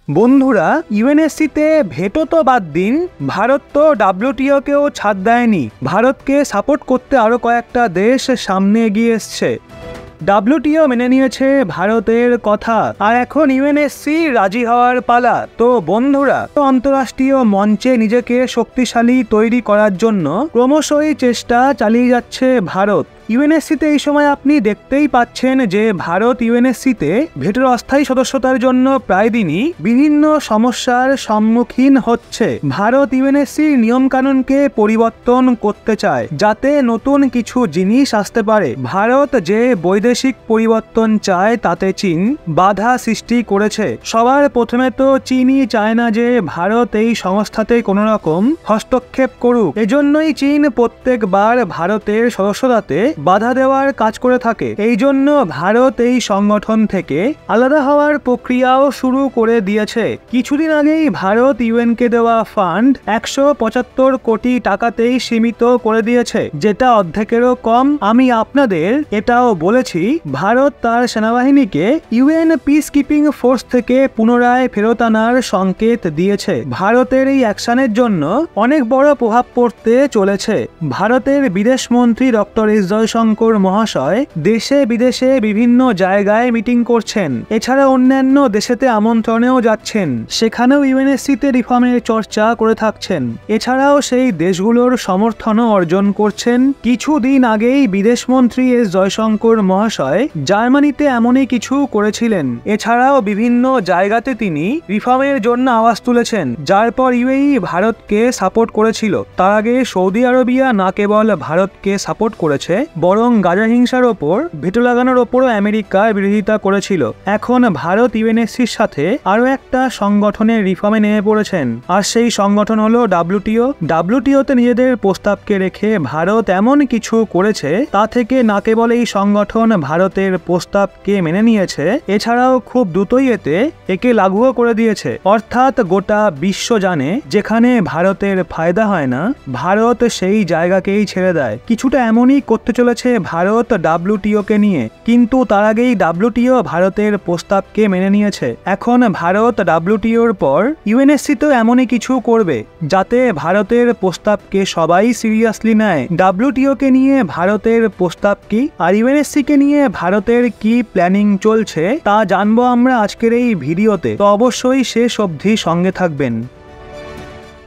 বন্ধুরা, ইউএনএসসিতে ভেটো তো বাদ দিন, ভারত তো ডাব্লিউটিওকেও ছাড় দেয়নি। ভারতকে সাপোর্ট করতে আরও কয়েকটা দেশ সামনে এগিয়ে এসছে। ডাব্লিউটিও মেনে নিয়েছে ভারতের কথা, আর এখন ইউএনএসসি রাজি হওয়ার পালা। তো বন্ধুরা, আন্তঃরাষ্ট্রীয় মঞ্চে নিজেকে শক্তিশালী তৈরি করার জন্য ক্রমশই চেষ্টা চালিয়ে যাচ্ছে ভারত। ইউএনএসসিতে এই সময় আপনি দেখতেই পাচ্ছেন যে ভারত ইউএনএসসিতে ভেটোর অস্থায়ী সদস্যতার জন্য প্রায় দিনই বিভিন্ন সমস্যার সম্মুখীন হচ্ছে। ভারত ইউএনএসসির নিয়মকানুনকে পরিবর্তন করতে চায় যাতে নতুন কিছু জিনিস আসতে পারে। ভারত যে বৈদেশিক পরিবর্তন চায় তাতে চীন বাধা সৃষ্টি করেছে। সবার প্রথমে তো চীনই চায় না যে ভারত এই সংস্থাতে কোনো রকম হস্তক্ষেপ করুক। এজন্যই চীন প্রত্যেকবার ভারতের সদস্যতাতে বাধা দেওয়ার কাজ করে থাকে। এই জন্য ভারত এই সংগঠন থেকে আলাদা হওয়ার প্রক্রিয়াও শুরু করে দিয়েছে। কিছুদিন আগেই ভারত ইউএনকে দেওয়া ফান্ড 175 কোটি টাকাতেই সীমিত করে দিয়েছে, যেটা অর্ধেকেরও কম। আমি আপনাদের এটাও বলেছি, ভারত তার সেনাবাহিনীকে ইউএন পিস কিপিং ফোর্স থেকে পুনরায় ফেরত আনার সংকেত দিয়েছে। ভারতের এই অ্যাকশনের জন্য অনেক বড় প্রভাব পড়তে চলেছে। ভারতের বিদেশমন্ত্রী ডক্টর এস জয়শঙ্কর মহাশয় দেশে বিদেশে বিভিন্ন জায়গায় মিটিং করছেন। এছাড়া অন্যান্য দেশেতে আমন্ত্রণেও যাচ্ছেন, সেখানেও ইউএনএসসিতে রিফর্মের চর্চা করে থাকছেন। এছাড়াও সেই দেশগুলোর সমর্থনও অর্জন করছেন। কিছুদিন আগেই বিদেশমন্ত্রী এস জয়শঙ্কর মহাশয় জার্মানিতে এমনই কিছু করেছিলেন। এছাড়াও বিভিন্ন জায়গাতে তিনি রিফর্মের জন্য আওয়াজ তুলেছেন, যার পর ইউএই ভারতকে সাপোর্ট করেছিল। তার আগে সৌদি আরবিয়া না কেবল ভারতকে সাপোর্ট করেছে, বরং গাজা হিংসার ওপর ভেটো লাগানোর ওপরও আমেরিকার বিরোধিতা করেছিল। এখন ভারত ইউএনএসসির সাথে আরও একটা সংগঠনের রিফর্মে নেমে পড়েছেন, আর সেই সংগঠন হলো ডাব্লিউটিও। ডাব্লিউটিওতে নিজেদের প্রস্তাবকে রেখে ভারত এমন কিছু করেছে, তা থেকে না কেবল এই সংগঠন ভারতের প্রস্তাবকে মেনে নিয়েছে, এছাড়াও খুব দ্রুতই একে লাগুও করে দিয়েছে। অর্থাৎ গোটা বিশ্ব জানে যেখানে ভারতের ফায়দা হয় না, ভারত সেই জায়গাকেই ছেড়ে দেয়। কিছুটা এমনই করতে চলেছে ভারত ডাব্লিউটিওকে নিয়ে, কিন্তু তার আগেই ডাব্লিউটিও ভারতের প্রস্তাবকে মেনে নিয়েছে। এখন ভারত ডাব্লিউটিওর পর ইউএনএসসিতেও এমনই কিছু করবে যাতে ভারতের প্রস্তাবকে সবাই সিরিয়াসলি নেয়। ডাব্লিউটিওকে নিয়ে ভারতের প্রস্তাব কি, আর ইউএনএসসিকে নিয়ে ভারতের কি প্ল্যানিং চলছে, তা জানবো আমরা আজকের এই ভিডিওতে। তো অবশ্যই শেষ অবধি সঙ্গে থাকবেন।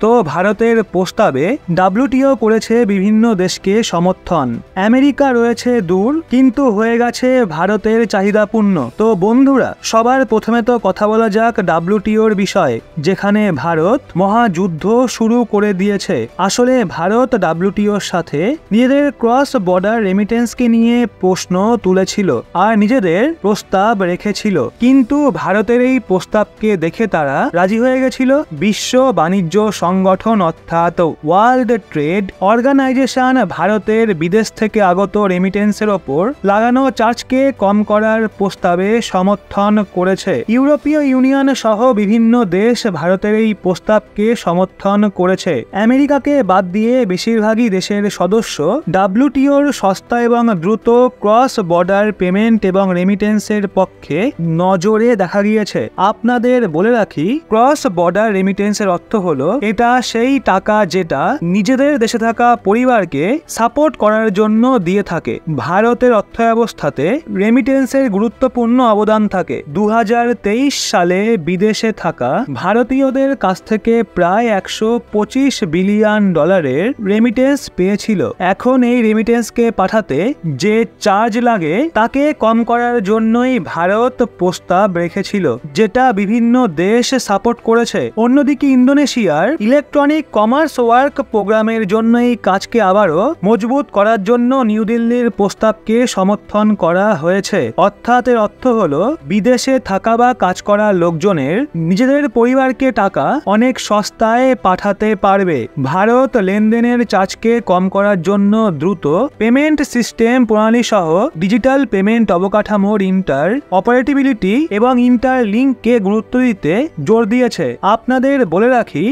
তো ভারতের প্রস্তাবে ডাব্লিউটিও করেছে বিভিন্ন দেশকে সমর্থন। আমেরিকা রয়েছে দূর, কিন্তু হয়ে গেছে ভারতের চাহিদাপূর্ণ। তো বন্ধুরা, সবার প্রথমে তো কথা বলা যাক ডাব্লিউটিওর বিষয়ে, যেখানে ভারত মহাযুদ্ধ শুরু করে দিয়েছে। আসলে ভারত ডাব্লিউটিওর সাথে নিজেদের ক্রস বর্ডার রেমিটেন্সকে নিয়ে প্রশ্ন তুলেছিল আর নিজেদের প্রস্তাব রেখেছিল, কিন্তু ভারতের এই প্রস্তাবকে দেখে তারা রাজি হয়ে গেছিল। বিশ্ব বাণিজ্য সংগঠন অর্থাৎ ওয়ার্ল্ড ট্রেড অর্গানাইজেশন ভারতের বিদেশ থেকে আগত রেমিটেন্সের ওপর লাগানো চার্জকে কম করার প্রস্তাবে সমর্থন করেছে। ইউরোপীয় ইউনিয়ন সহ বিভিন্ন দেশ ভারতের এই প্রস্তাবকে সমর্থন করেছে। আমেরিকাকে বাদ দিয়ে বেশিরভাগই দেশের সদস্য ডাব্লিউটিওর সস্তা এবং দ্রুত ক্রস বর্ডার পেমেন্ট এবং রেমিটেন্সের পক্ষে নজরে দেখা গিয়েছে। আপনাদের বলে রাখি, ক্রস বর্ডার রেমিটেন্সের অর্থ হলো এটা সেই টাকা যেটা নিজেদের দেশে থাকা পরিবারকে সাপোর্ট করার জন্য দিয়ে থাকে। ভারতের অর্থব্যবস্থাতে রেমিটেন্সের গুরুত্বপূর্ণ অবদান থাকে। 2023 সালে বিদেশে থাকা ভারতীয়দের কাছ থেকে প্রায় 125 বিলিয়ন ডলারের রেমিটেন্স পেয়েছিল। এখন এই রেমিটেন্সকে পাঠাতে যে চার্জ লাগে তাকে কম করার জন্যই ভারত প্রস্তাব রেখেছিল, যেটা বিভিন্ন দেশ সাপোর্ট করেছে। অন্যদিকে ইন্দোনেশিয়ার ইলেকট্রনিক কমার্স ওয়ার্ক প্রোগ্রামের জন্য এই কাজকে আবারও মজবুত করার জন্য নিউ দিল্লির প্রস্তাবকে সমর্থন করা হয়েছে। অর্থাৎ এর অর্থ হলো বিদেশে থাকা বা কাজ করা লোকজনের নিজেদের পরিবারকে টাকা অনেক সস্তায় পাঠাতে পারবে। ভারত লেনদেনের চার্জকে কম করার জন্য দ্রুত পেমেন্ট সিস্টেম প্রণালী সহ ডিজিটাল পেমেন্ট অবকাঠামোর ইন্টার অপারেটিবিলিটি এবং ইন্টার লিঙ্ককে গুরুত্ব দিতে জোর দিয়েছে। আপনাদের বলে রাখি,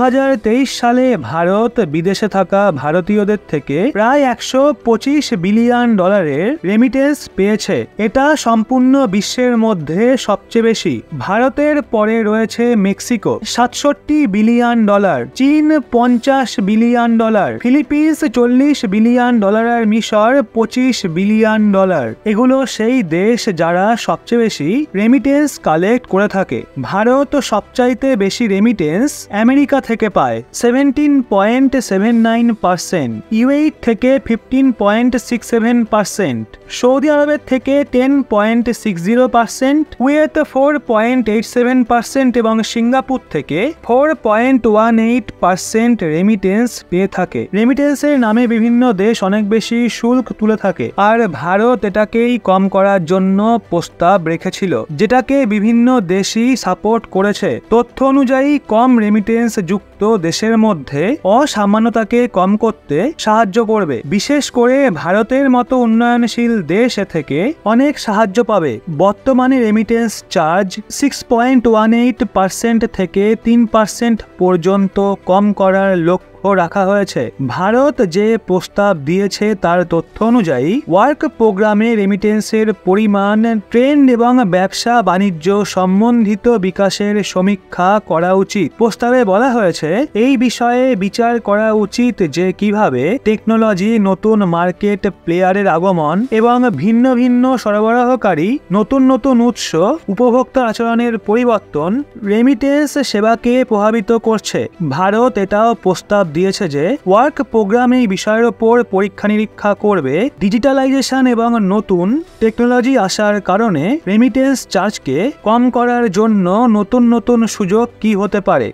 2023 সালে ভারত বিদেশে থাকা ভারতীয়দের থেকে প্রায় $125 বিলিয়ন রেমিটেন্স পেয়েছে। এটা সম্পূর্ণ বিশ্বের মধ্যে সবচেয়ে বেশি। ভারতের পরে রয়েছে মেক্সিকো $67 বিলিয়ন, চীন $50 বিলিয়ন, ফিলিপিন্স $40 বিলিয়ন আর মিশর $25 বিলিয়ন। এগুলো সেই দেশ যারা সবচেয়ে বেশি রেমিটেন্স কালেক্ট করে থাকে। ভারত সবচাইতে বেশি রেমিটেন্স আমেরিকা থেকে পায় 17.79%, ইউএই থেকে 15.67%, সৌদি আরবের থেকে 10.60%, কুয়েত 4.87% এবং সিঙ্গাপুর থেকে 4.18% রেমিটেন্স পেয়ে থাকে। রেমিটেন্সের নামে বিভিন্ন দেশ অনেক বেশি শুল্ক তুলে থাকে, আর ভারত এটাকেই কম করার জন্য প্রস্তাব রেখেছিল, যেটাকে বিভিন্ন দেশই সাপোর্ট করেছে। তথ্য অনুযায়ী কম রেমিটেন্স যুক্ত দেশের মধ্যে অসামান্যতাকে কম করতে সাহায্য করবে। বিশেষ করে ভারতের মতো উন্নয়নশীল দেশ থেকে অনেক সাহায্য পাবে। বর্তমানে রেমিটেন্স চার্জ 6.18% থেকে 3% পর্যন্ত কম করার লক্ষ্য রাখা হয়েছে। ভারত যে প্রস্তাব দিয়েছে তার তথ্য অনুযায়ী ওয়ার্ক প্রোগ্রামে রেমিটেন্সের পরিমাণ, ট্রেন্ড এবং ব্যবসা বাণিজ্য সম্বন্ধিত বিকাশের সমীক্ষা করা উচিত। প্রস্তাবে বলা হয়েছে এই বিষয়ে বিচার করা উচিত যে কিভাবে টেকনোলজি, নতুন মার্কেট প্লেয়ারের আগমন এবং ভিন্ন ভিন্ন সরবরাহকারী নতুন নতুন উৎস, উপভোক্তার আচরণের পরিবর্তন রেমিটেন্স সেবাকে প্রভাবিত করছে। ভারত এটাও প্রস্তাব দিয়েছে যে ওয়ার্ক প্রোগ্রাম এই বিষয়ের উপর পরীক্ষা নিরীক্ষা করবে। ডিজিটালাইজেশন এবং নতুন টেকনোলজি আসার কারণে রেমিটেন্স চার্জকে কম করার জন্য নতুন নতুন সুযোগ কি হতে পারে।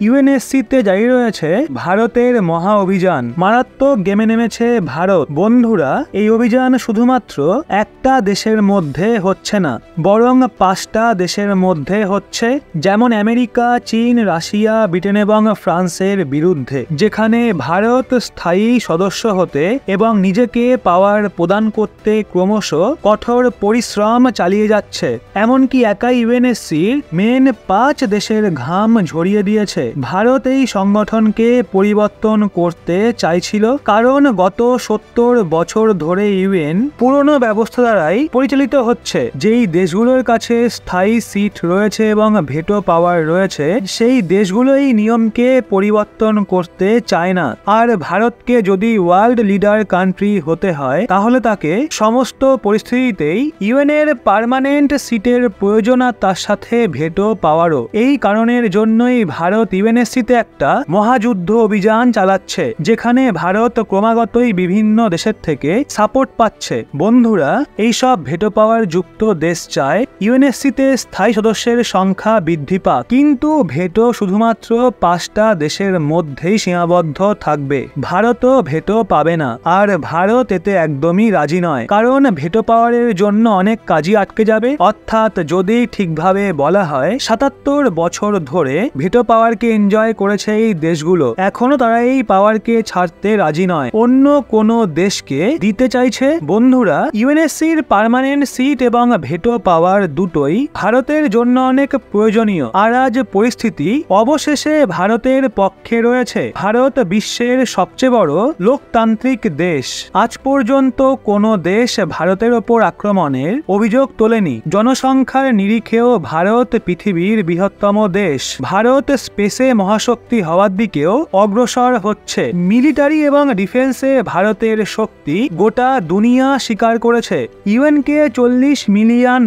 ইউএনএসসিতে জারি রয়েছে ভারতের মহা অভিযান। মারাত্মক গেমে নেমেছে ভারত। বন্ধুরা, এই অভিযান শুধুমাত্র একটা দেশের মধ্যে হচ্ছে না, বরং 5টা দেশের মধ্যে হচ্ছে, যেমন আমেরিকা, চীন, রাশিয়া, ব্রিটেন এবং ফ্রান্সের বিরুদ্ধে, যেখানে ভারত স্থায়ী সদস্য হতে এবং নিজেকে পাওয়ার প্রদান করতে ক্রমশ কঠোর পরিশ্রম চালিয়ে যাচ্ছে। এমনকি একাই ইউএনএসসির মেন 5 দেশের ঘাম ঝরিয়ে দিয়েছে। ভারত এই সংগঠনকে পরিবর্তন করতে চাইছিল, কারণ গত 70 বছর ধরে ইউএন পুরনো ব্যবস্থা দ্বারাই পরিচালিত হচ্ছে। যেই দেশগুলোর কাছে স্থায়ী সিট রয়েছে এবং ভেটো পাওয়ার রয়েছে, সেই দেশগুলো এই নিয়মকে পরিবর্তন করতে চায় না। আর ভারতকে যদি ওয়ার্ল্ড লিডার কান্ট্রি হতে হয়, তাহলে তাকে সমস্ত পরিস্থিতিতেই ইউএনের পার্মানেন্ট সিটের প্রয়োজন, আর তার সাথে ভেটো পাওয়ারও। এই কারণের জন্যই ভারত ইউএনএসসিতে একটা মহাযুদ্ধ অভিযান চালাচ্ছে, যেখানে ভারত ক্রমাগতই বিভিন্ন দেশের থেকে সাপোর্ট পাচ্ছে। বন্ধুরা, এইসব ভেটো পাওয়ার যুক্ত দেশ চায় ইউএনএসসিতে স্থায়ী সদস্যের সংখ্যা বৃদ্ধি পাক, কিন্তু ভেটো শুধুমাত্র 5টা দেশের মধ্যেই সীমাবদ্ধ থাকবে। ভারতও ভেটো পাবে না, আর ভারত এতে একদমই রাজি নয়, কারণ ভেটো পাওয়ারের জন্য অনেক কাজই আটকে যাবে। অর্থাৎ যদি ঠিকভাবে বলা হয়, 77 বছর ধরে ভেটো পাওয়ারকে এনজয় করেছে এই দেশগুলো, এখনো তারা এই পাওয়ারকে ছাড়তে রাজি নয়, অন্য কোনো দেশকে দিতে চাইছে। বন্ধুরা, ইউএনএসসির পার্মানেন্ট সিট এবং ভেটো পাওয়ার দুটোই ভারতের জন্য অনেক প্রয়োজনীয়, আর আজ পরিস্থিতি অবশেষে ভারতের পক্ষে রয়েছে। ভারত বিশ্বের সবচেয়ে বড় লোকতান্ত্রিক দেশ। আজ পর্যন্ত কোনো দেশ ভারতের ওপর আক্রমণের অভিযোগ তোলেনি। জনসংখ্যার নিরিখেও ভারত পৃথিবীর বৃহত্তম দেশ। ভারত স্পেসে মহাশক্তি হওয়ার দিকেও অগ্রসর হচ্ছে। মিলিটারি এবং ডিফেন্সে ভারতের শক্তি গোটা দুনিয়া স্বীকার করেছে। ইউএনকে $40 মিলিয়ন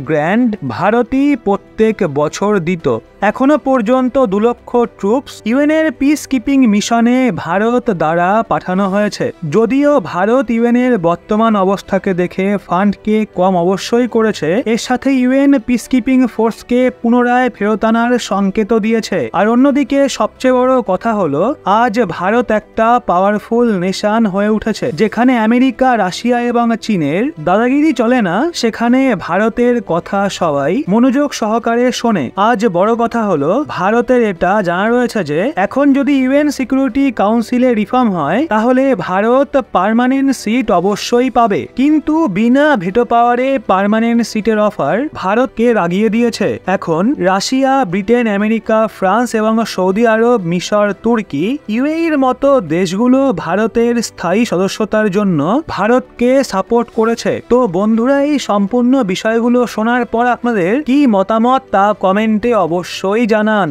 গ্র্যান্ট ভারতই প্রত্যেক বছর দিত। এখনো পর্যন্ত 2 লক্ষ ট্রুপস ইউএনের পিস কিপিং মিশনে ভারত দ্বারা পাঠানো হয়েছে। যদিও ভারত ইউএনের বর্তমান অবস্থাকে দেখে ফান্ডকে কম অবশ্যই করেছে, এর সাথে ইউএন পিস কিপিং ফোর্সকে পুনরায় ফেরত আনার সংকেত দিয়েছে। আর অন্যদিকে সবচেয়ে বড় কথা হলো, আজ ভারত একটা পাওয়ারফুল নেশন হয়ে উঠেছে। যেখানে আমেরিকা, রাশিয়া এবং চীনের দাদাগিরি চলে না, সেখানে ভারতের কথা সবাই মনোযোগ সহকারে শোনে। আজ বড় কথা কথা হলো ভারতের এটা জানা রয়েছে যে এখন যদি ইউএন সিকিউরিটি কাউন্সিলে রিফর্ম হয় তাহলে ভারত পার্মানেন্ট সিট অবশ্যই পাবে, কিন্তু বিনা ভেটো পাওয়ারে পার্মানেন্ট সিটের অফার ভারতকে রাগিয়ে দিয়েছে। এখন রাশিয়া, ব্রিটেন, আমেরিকা, ফ্রান্স এবং সৌদি আরব, মিশর, তুর্কি, ইউএইর মতো দেশগুলো ভারতের স্থায়ী সদস্যতার জন্য ভারতকে সাপোর্ট করেছে। তো বন্ধুরা, এই সম্পূর্ণ বিষয়গুলো শোনার পর আপনাদের কি মতামত তা কমেন্টে অবশ্যই জানান।